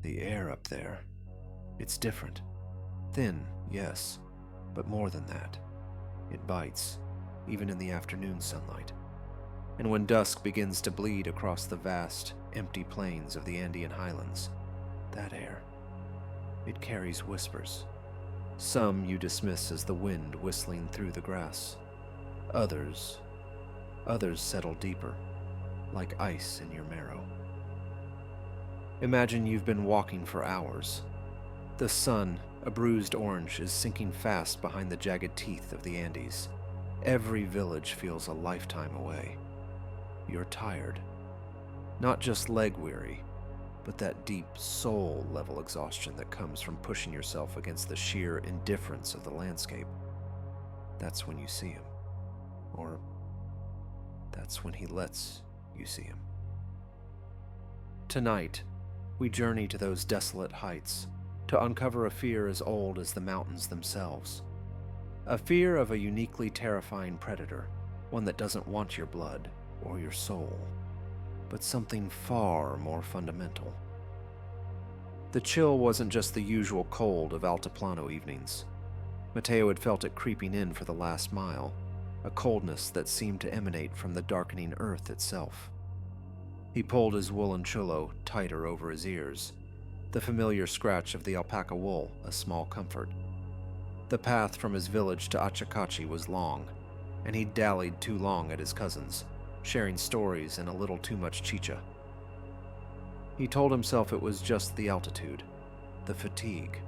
The air up there, it's different. Thin, yes, but more than that. It bites, even in the afternoon sunlight. And when dusk begins to bleed across the vast, empty plains of the Andean highlands, that air, it carries whispers. Some you dismiss as the wind whistling through the grass. Others settle deeper, like ice in your marrow. Imagine you've been walking for hours. The sun, a bruised orange, is sinking fast behind the jagged teeth of the Andes. Every village feels a lifetime away. You're tired. Not just leg-weary, but that deep soul-level exhaustion that comes from pushing yourself against the sheer indifference of the landscape. That's when you see him. Or that's when he lets you see him. Tonight, we journey to those desolate heights to uncover a fear as old as the mountains themselves. A fear of a uniquely terrifying predator, one that doesn't want your blood or your soul, but something far more fundamental. The chill wasn't just the usual cold of Altiplano evenings. Mateo had felt it creeping in for the last mile, a coldness that seemed to emanate from the darkening earth itself. He pulled his woolen cholo tighter over his ears, the familiar scratch of the alpaca wool a small comfort. The path from his village to Achacachi was long, and he'd dallied too long at his cousin's, sharing stories and a little too much chicha. He told himself it was just the altitude, the fatigue,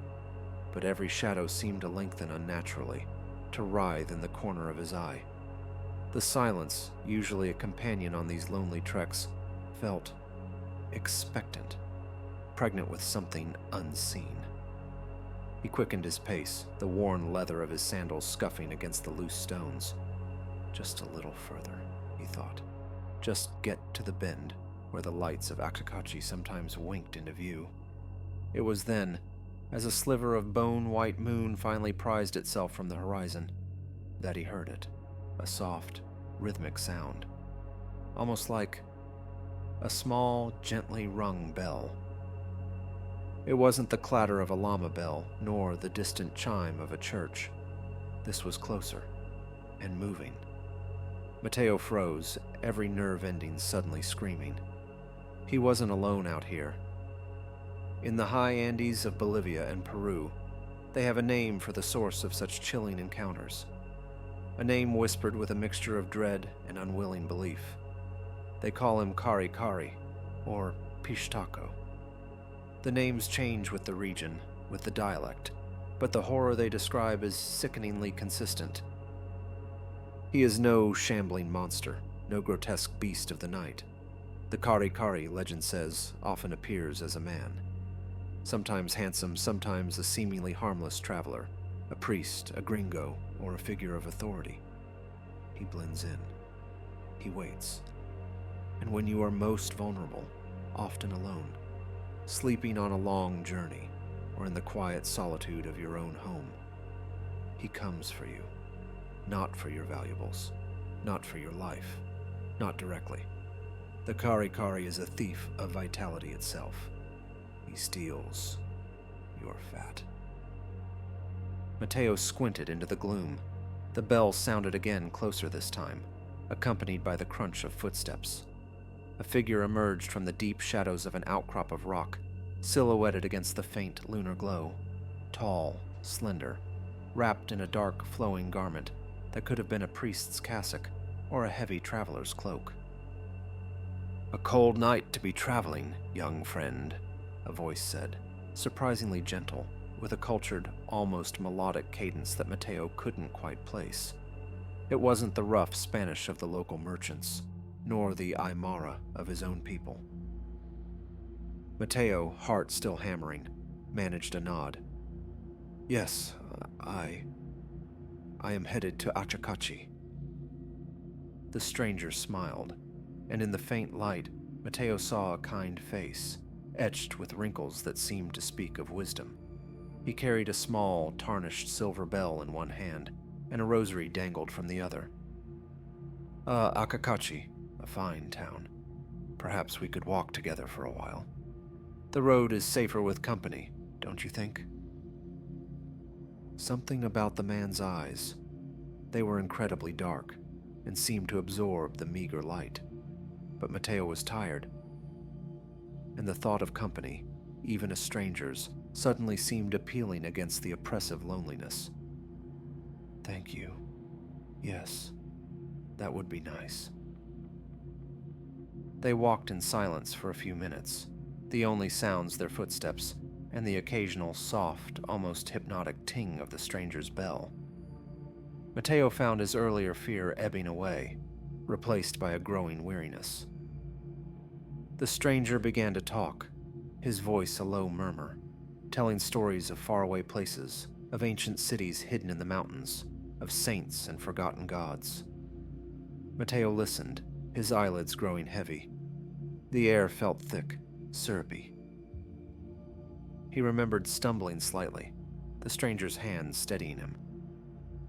but every shadow seemed to lengthen unnaturally, to writhe in the corner of his eye. The silence, usually a companion on these lonely treks, felt expectant, pregnant with something unseen. He quickened his pace, the worn leather of his sandals scuffing against the loose stones. Just a little further, he thought. Just get to the bend, where the lights of Achacachi sometimes winked into view. It was then, as a sliver of bone-white moon finally prized itself from the horizon, that he heard it, a soft, rhythmic sound, almost like a small, gently rung bell. It wasn't the clatter of a llama bell, nor the distant chime of a church. This was closer, and moving. Mateo froze, every nerve ending suddenly screaming. He wasn't alone out here. In the high Andes of Bolivia and Peru, they have a name for the source of such chilling encounters. A name whispered with a mixture of dread and unwilling belief. They call him Khari Khari, or Pishtaco. The names change with the region, with the dialect, but the horror they describe is sickeningly consistent. He is no shambling monster, no grotesque beast of the night. The Khari Khari, legend says, often appears as a man. Sometimes handsome, sometimes a seemingly harmless traveler, a priest, a gringo, or a figure of authority. He blends in. He waits. And when you are most vulnerable, often alone, sleeping on a long journey, or in the quiet solitude of your own home, he comes for you. Not for your valuables, not for your life, not directly. The Khari Khari is a thief of vitality itself. He steals your fat. Mateo squinted into the gloom. The bell sounded again, closer this time, accompanied by the crunch of footsteps. A figure emerged from the deep shadows of an outcrop of rock, silhouetted against the faint lunar glow. Tall, slender, wrapped in a dark, flowing garment that could have been a priest's cassock or a heavy traveler's cloak. "A cold night to be traveling, young friend," a voice said, surprisingly gentle, with a cultured, almost melodic cadence that Mateo couldn't quite place. It wasn't the rough Spanish of the local merchants, nor the Aymara of his own people. Mateo, heart still hammering, managed a nod. "Yes, I am headed to Achacachi." The stranger smiled, and in the faint light, Mateo saw a kind face, etched with wrinkles that seemed to speak of wisdom. He carried a small, tarnished silver bell in one hand, and a rosary dangled from the other. Achacachi, a fine town. Perhaps we could walk together for a while." The road is safer with company, don't you think? Something about the man's eyes. They were incredibly dark and seemed to absorb the meager light. But Mateo was tired, and the thought of company, even a stranger's, suddenly seemed appealing against the oppressive loneliness. Thank you. Yes, that would be nice. They walked in silence for a few minutes, the only sounds their footsteps and the occasional soft, almost hypnotic ting of the stranger's bell. Mateo found his earlier fear ebbing away, replaced by a growing weariness. The stranger began to talk, his voice a low murmur, telling stories of faraway places, of ancient cities hidden in the mountains, of saints and forgotten gods. Mateo listened, his eyelids growing heavy. The air felt thick, syrupy. He remembered stumbling slightly, the stranger's hand steadying him.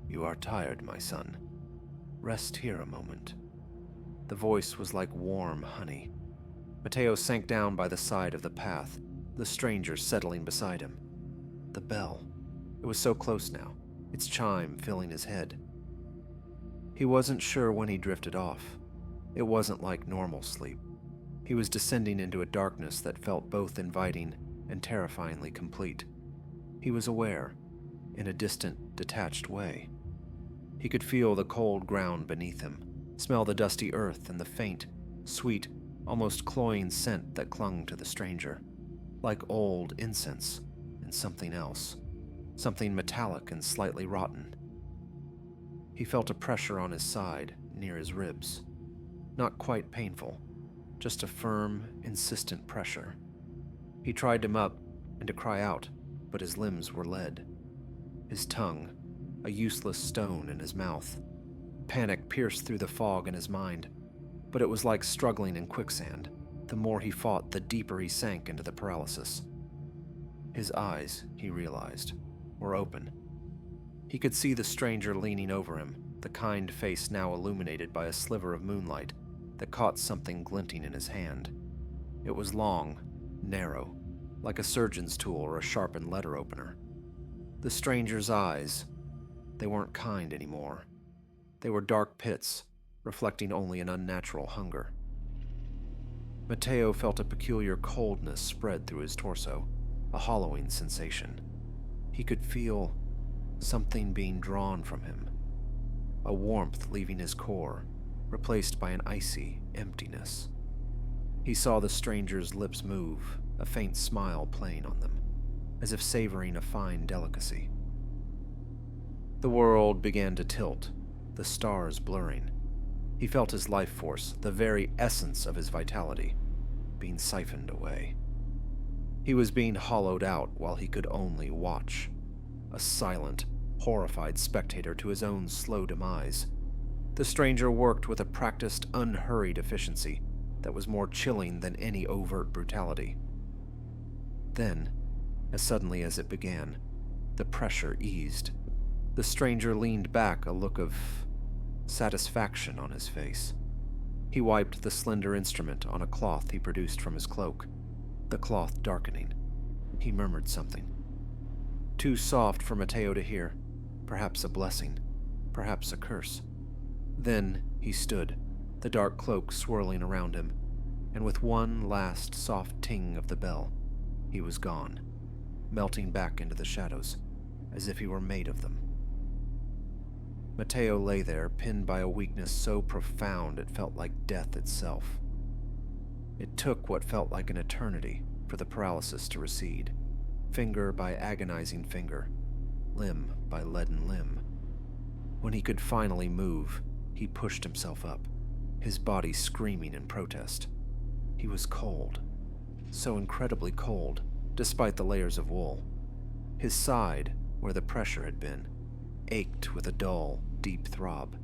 You are tired, my son. Rest here a moment. The voice was like warm honey. Mateo sank down by the side of the path, the stranger settling beside him. The bell. It was so close now, its chime filling his head. He wasn't sure when he drifted off. It wasn't like normal sleep. He was descending into a darkness that felt both inviting and terrifyingly complete. He was aware, in a distant, detached way. He could feel the cold ground beneath him, smell the dusty earth and the faint, sweet, almost cloying scent that clung to the stranger, like old incense and something else, something metallic and slightly rotten. He felt a pressure on his side, near his ribs. Not quite painful, just a firm, insistent pressure. He tried him up and to cry out, but his limbs were lead. His tongue, a useless stone in his mouth. Panic pierced through the fog in his mind, but it was like struggling in quicksand. The more he fought, the deeper he sank into the paralysis. His eyes, he realized, were open. He could see the stranger leaning over him, the kind face now illuminated by a sliver of moonlight that caught something glinting in his hand. It was long, narrow, like a surgeon's tool or a sharpened letter opener. The stranger's eyes, they weren't kind anymore. They were dark pits, reflecting only an unnatural hunger. Mateo felt a peculiar coldness spread through his torso, a hollowing sensation. He could feel something being drawn from him, a warmth leaving his core, replaced by an icy emptiness. He saw the stranger's lips move, a faint smile playing on them, as if savoring a fine delicacy. The world began to tilt, the stars blurring. He felt his life force, the very essence of his vitality, being siphoned away. He was being hollowed out while he could only watch, a silent, horrified spectator to his own slow demise. The stranger worked with a practiced, unhurried efficiency that was more chilling than any overt brutality. Then, as suddenly as it began, the pressure eased. The stranger leaned back, a look of satisfaction on his face. He wiped the slender instrument on a cloth he produced from his cloak, the cloth darkening. He murmured something. Too soft for Mateo to hear, perhaps a blessing, perhaps a curse. Then he stood, the dark cloak swirling around him, and with one last soft ting of the bell, he was gone, melting back into the shadows, as if he were made of them. Mateo lay there, pinned by a weakness so profound it felt like death itself. It took what felt like an eternity for the paralysis to recede, finger by agonizing finger, limb by leaden limb. When he could finally move, he pushed himself up, his body screaming in protest. He was cold, so incredibly cold, despite the layers of wool. His side, where the pressure had been, ached with a dull, deep throb.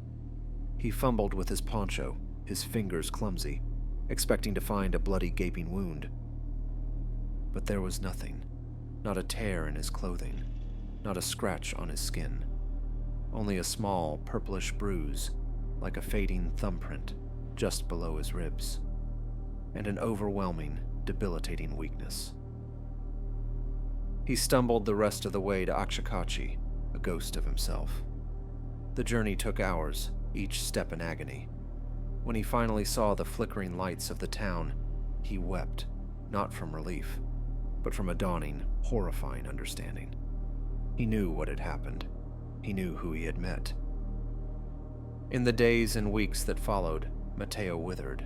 He fumbled with his poncho, his fingers clumsy, expecting to find a bloody gaping wound. But there was nothing, not a tear in his clothing, not a scratch on his skin, only a small, purplish bruise, like a fading thumbprint, just below his ribs, and an overwhelming, debilitating weakness. He stumbled the rest of the way to Akshakachi, a ghost of himself. The journey took hours, each step an agony. When he finally saw the flickering lights of the town, he wept, not from relief, but from a dawning, horrifying understanding. He knew what had happened. He knew who he had met. In the days and weeks that followed, Mateo withered.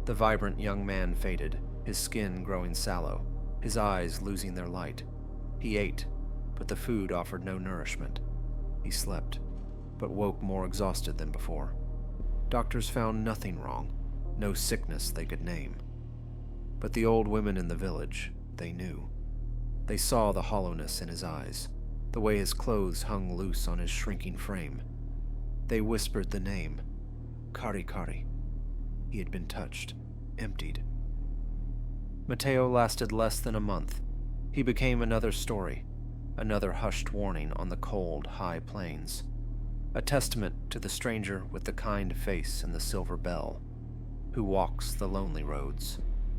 The vibrant young man faded, his skin growing sallow, his eyes losing their light. He ate, but the food offered no nourishment. He slept, but woke more exhausted than before. Doctors found nothing wrong, no sickness they could name. But the old women in the village, they knew. They saw the hollowness in his eyes, the way his clothes hung loose on his shrinking frame. They whispered the name, Khari Khari. He had been touched, emptied. Mateo lasted less than a month. He became another story, another hushed warning on the cold, high plains. A testament to the stranger with the kind face and the silver bell, who walks the lonely roads,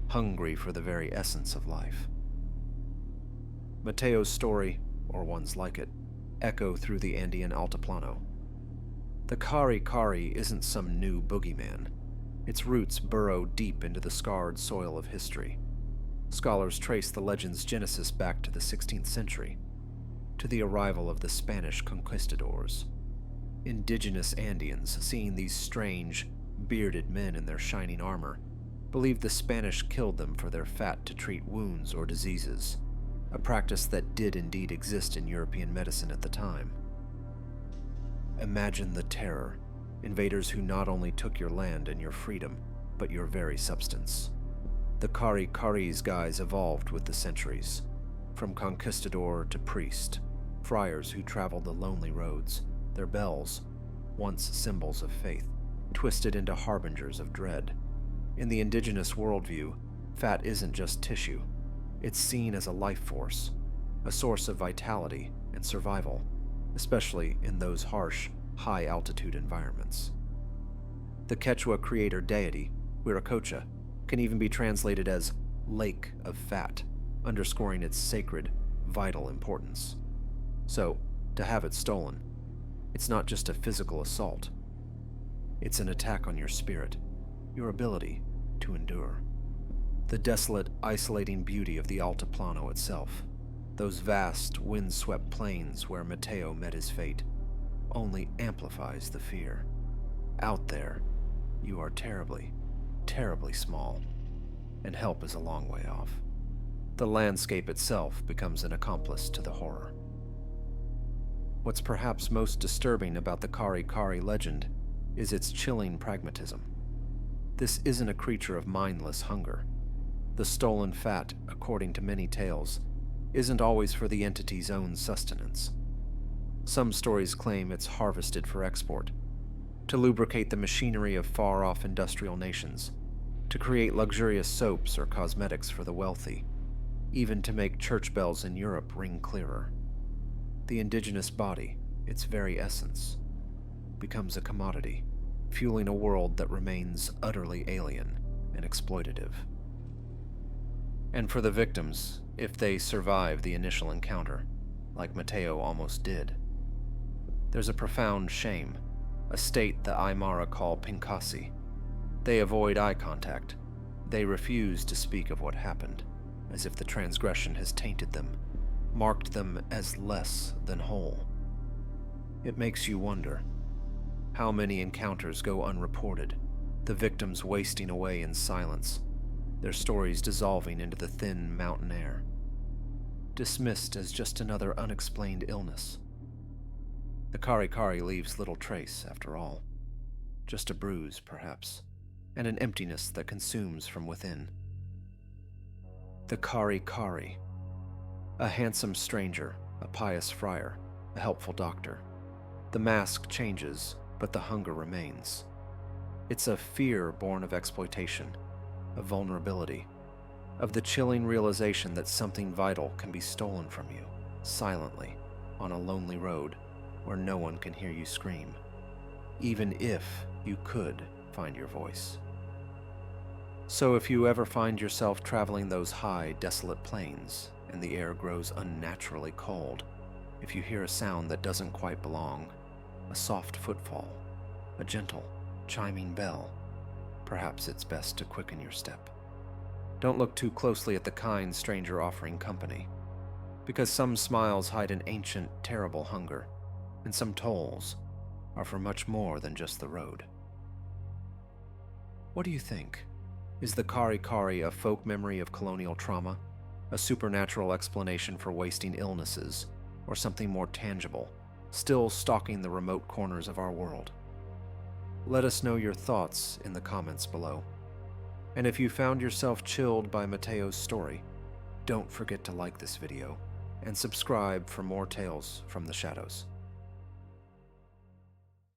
hungry for the very essence of life. Mateo's story, or ones like it, echo through the Andean Altiplano. The Khari Khari isn't some new boogeyman. Its roots burrow deep into the scarred soil of history. Scholars trace the legend's genesis back to the 16th century, to the arrival of the Spanish conquistadors. Indigenous Andeans, seeing these strange, bearded men in their shining armor, believed the Spanish killed them for their fat to treat wounds or diseases, a practice that did indeed exist in European medicine at the time. Imagine the terror, invaders who not only took your land and your freedom, but your very substance. The Khari Khari's guise evolved with the centuries, from conquistador to priest, friars who traveled the lonely roads, their bells, once symbols of faith, twisted into harbingers of dread. In the indigenous worldview, fat isn't just tissue. It's seen as a life force, a source of vitality and survival, especially in those harsh, high-altitude environments. The Quechua creator deity, Huiracocha, can even be translated as lake of fat, underscoring its sacred, vital importance. So, to have it stolen, it's not just a physical assault. It's an attack on your spirit, your ability to endure. The desolate, isolating beauty of the Altiplano itself, those vast, wind-swept plains where Mateo met his fate, only amplifies the fear. Out there, you are terribly, terribly small, and help is a long way off. The landscape itself becomes an accomplice to the horror. What's perhaps most disturbing about the Khari Khari legend is its chilling pragmatism. This isn't a creature of mindless hunger. The stolen fat, according to many tales, isn't always for the entity's own sustenance. Some stories claim it's harvested for export, to lubricate the machinery of far-off industrial nations, to create luxurious soaps or cosmetics for the wealthy, even to make church bells in Europe ring clearer. The indigenous body, its very essence, becomes a commodity, fueling a world that remains utterly alien and exploitative. And for the victims, if they survive the initial encounter, like Mateo almost did, there's a profound shame, a state the Aymara call pinkasi. They avoid eye contact. They refuse to speak of what happened, as if the transgression has tainted them, marked them as less than whole. It makes you wonder, how many encounters go unreported, the victims wasting away in silence, their stories dissolving into the thin mountain air, dismissed as just another unexplained illness. The Khari Khari leaves little trace, after all. Just a bruise, perhaps, and an emptiness that consumes from within. The Khari Khari. A handsome stranger, a pious friar, a helpful doctor. The mask changes, but the hunger remains. It's a fear born of exploitation, of vulnerability, of the chilling realization that something vital can be stolen from you, silently, on a lonely road where no one can hear you scream, even if you could find your voice. So if you ever find yourself traveling those high, desolate plains, and the air grows unnaturally cold if you hear a sound that doesn't quite belong, a soft footfall, a gentle, chiming bell, perhaps it's best to quicken your step. Don't look too closely at the kind stranger offering company, because some smiles hide an ancient, terrible hunger, and some tolls are for much more than just the road. What do you think? Is the Khari Khari a folk memory of colonial trauma, a supernatural explanation for wasting illnesses, or something more tangible, still stalking the remote corners of our world? Let us know your thoughts in the comments below. And if you found yourself chilled by Mateo's story, don't forget to like this video and subscribe for more tales from the shadows.